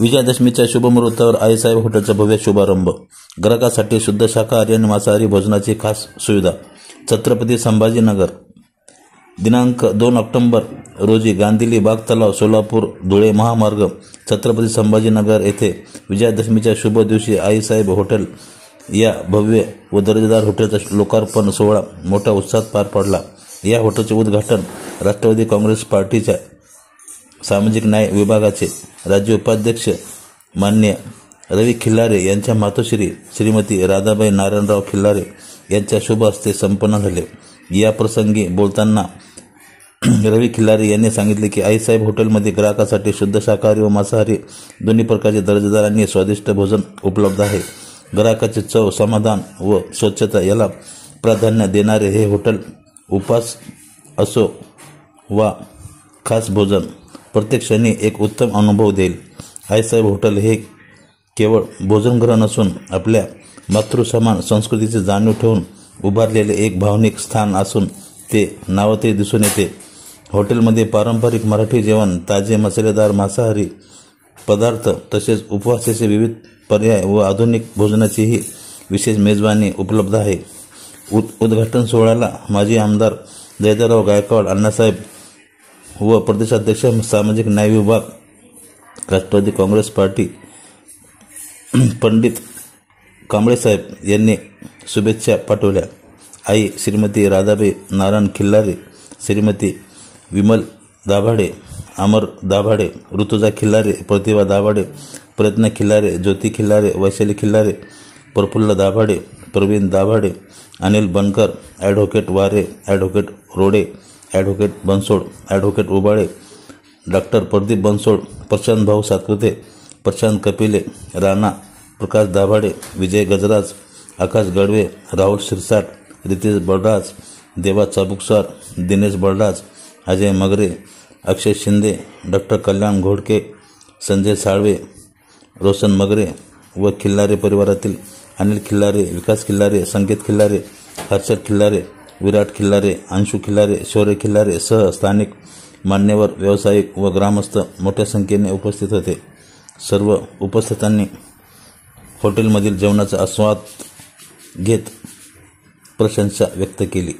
विजयादशमीच्या शुभमुहूर्तावर आईसाहेब हॉटेलचा भव्य शुभारंभ. ग्राहकांसाठी शुद्ध शाकाहारी आणि मांसाहारी भोजनाची खास सुविधा. छत्रपती संभाजीनगर. दिनांक 2 ऑक्टोबर रोजी गांधीली बाग तलाव, सोलापूर धुळे महामार्ग, छत्रपती संभाजीनगर येथे विजयादशमीच्या शुभ दिवशी आईसाहेब हॉटेल या भव्य व दर्जेदार हॉटेलचा लोकार्पण सोहळा मोठ्या उत्साहात पार पडला. या हॉटेलचे उद्घाटन राष्ट्रवादी काँग्रेस पार्टीच्या सामाजिक न्याय विभागाचे राज्य उपाध्यक्ष माननीय रवी खिल्लारे यांच्या मातोश्री श्रीमती राधाबाई नारायणराव खिल्लारे यांच्या शुभ हस्ते संपन्न झाले. या प्रसंगी बोलताना रवी खिल्लारे यांनी सांगितले की आईसाहेब हॉटेलमध्ये ग्राहकांसाठी शुद्ध शाकाहारी व मांसाहारी दोन्ही प्रकारचे दर्जेदार आणि स्वादिष्ट भोजन उपलब्ध आहे. ग्राहकाचे चव, समाधान व स्वच्छता याला प्राधान्य देणारे हे हॉटेल उपास असो वा खास भोजन प्रत्येक क्षणी एक उत्तम अनुभव देईल. आईसाहेब हॉटेल हे केवळ भोजनगृह नसून आपल्या मातृसमान संस्कृतीची जाणीव ठेवून उभारलेले एक भावनिक स्थान असून ते नावातही दिसून येते. हॉटेलमध्ये पारंपरिक मराठी जेवण, ताजे मसालेदार मांसाहारी पदार्थ तसेच उपवासाचे विविध पर्याय व आधुनिक भोजनाचीही विशेष मेजवानी उपलब्ध आहे. उद्घाटन सोहळ्याला माजी आमदार जयदेवराव गायकवाड अण्णासाहेब व प्रदेशाध्यक्ष सामाजिक न्याय विभाग राष्ट्रवादी काँग्रेस पार्टी पंडित कांबळेसाहेब यांनी शुभेच्छा पाठवल्या. आई श्रीमती राधाबाई नारायण खिल्लारे, श्रीमती विमल दाभाडे, अमर Dabhade, Rutuja Khillare, Pratibha Dabhade, Prayatna Khillare, Jyoti Khillare, Vaishali Khillare, Praphulla Dabhade, Pravin Dabhade, Anil Bankar, advocate Ware, advocate Rode, advocate Bansod, advocate Ubale, doctor Pradeep Bansod, Prashant Bhau Satpute, Prashant Kapile, Rana प्रकाश दाभाडे, विजय गजराज, आकाश गडवे, राहुल शिरसाट, रितेश बळराज, देवा चाबुकस्वार, दिनेश बळराज, अजय मगरे, अक्षय शिंदे, डॉक्टर कल्याण घोडके, संजय साळवे, रोशन मगरे व खिल्लारे परिवारातील अनिल खिल्लारे, विकास खिल्लारे, संकेत खिल्लारे, हर्षद खिल्लारे, विराट खिल्लारे, अंशू खिल्लारे, शौर्य खिल्लारे सह स्थानिक मान्यवर, व्यावसायिक व ग्रामस्थ मोठ्या संख्येने उपस्थित होते. सर्व उपस्थितांनी हॉटेलमधील जेवणाचा आस्वाद घेत प्रशंसा व्यक्त केली.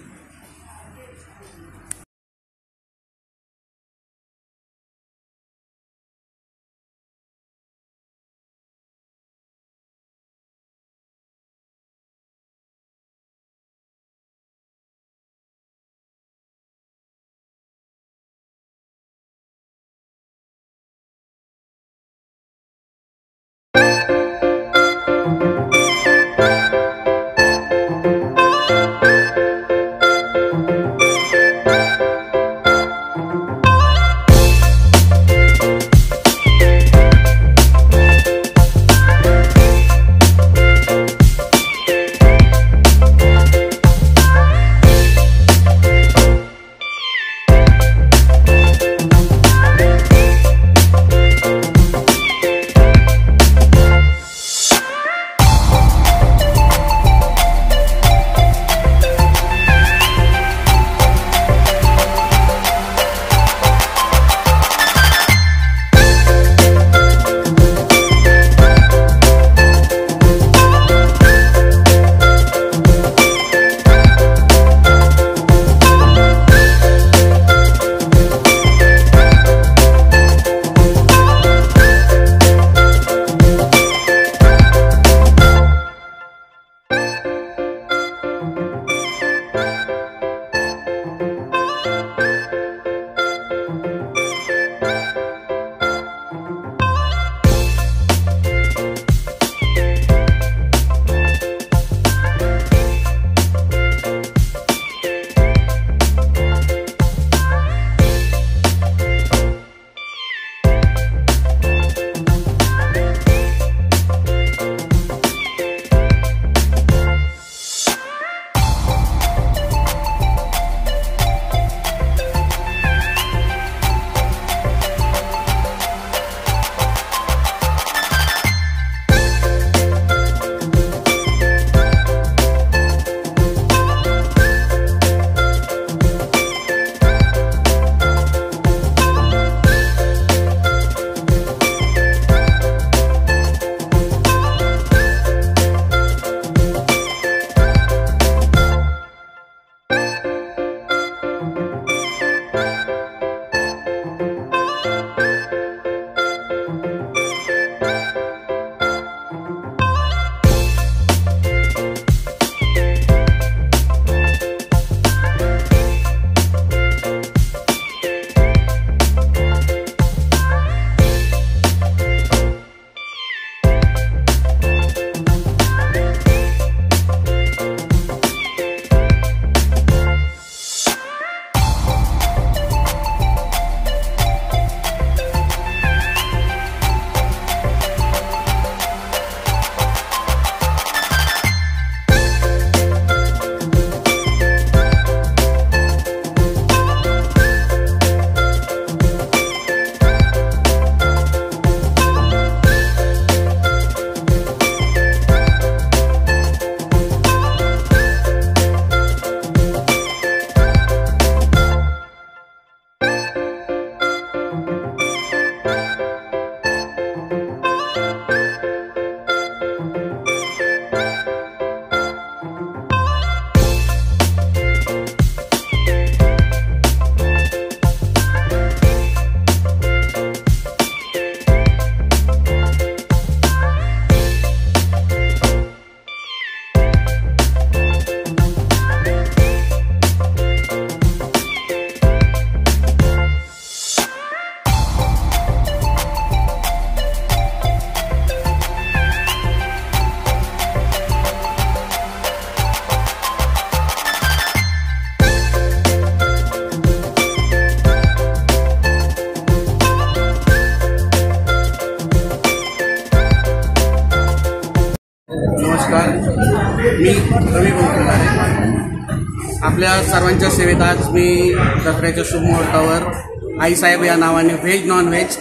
आपल्या सर्वांच्या सेवेत आज मी दसऱ्याच्या शुभ मुहूर्तावर आईसाहेब या नावाने व्हेज नॉन व्हेज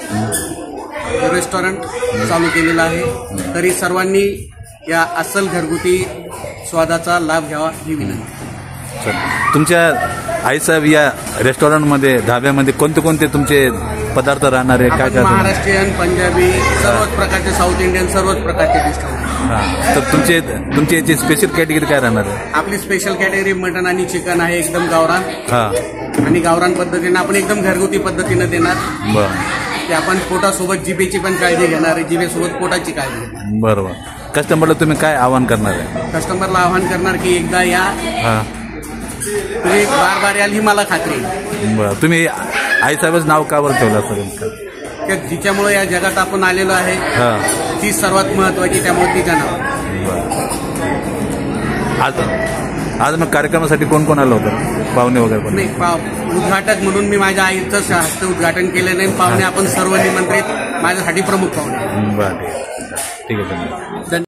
रेस्टॉरंट चालू केलेलं आहे. तरी सर्वांनी या अस्सल घरगुती स्वादाचा लाभ घ्यावा ही विनंती. तुमच्या आईसाहेब या रेस्टॉरंटमध्ये ढाब्यामध्ये कोणते कोणते तुमचे पदार्थ राहणार आहे? काय काय महाराष्ट्रीयन, पंजाबी, सर्वच प्रकारचे, साऊथ इंडियन सर्वच प्रकारचे डिश. तर तुमची याची स्पेशल कॅटेगरी काय राहणार आहे? आपली स्पेशल कॅटेगरी मटन आणि चिकन आहे, एकदम गावरान. आणि गावरान पद्धतीने आपण एकदम घरगुती पद्धतीने देणार. ते आपण पोटासोबत जिभेची पण काळजी घेणार आहे, जिभेसोबत पोटाची काळजी. बरोबर. कस्टमरला तुम्ही काय आवाहन करणार आहे? कस्टमरला आवाहन करणार की एकदा या, तुम्ही बार बार याल ही मला खात्री. बरं. तुम्ही आईसाहेबच नाव का बरं ठेवलं असेल? जिच्यामुळे या जगात आपण आलेलो आहे ती सर्वात महत्वाची, त्यामुळे तिचं नाव. आज मग कार्यक्रमासाठी कोण कोण आलं होतं? पाहुणे वगैरे? नाही, उद्घाटक म्हणून मी माझ्या आईचं हस्ते उद्घाटन केलं नाही. पाहुणे आपण सर्व निमंत्रित, माझ्यासाठी प्रमुख पाहुणे. बरं, ठीक आहे.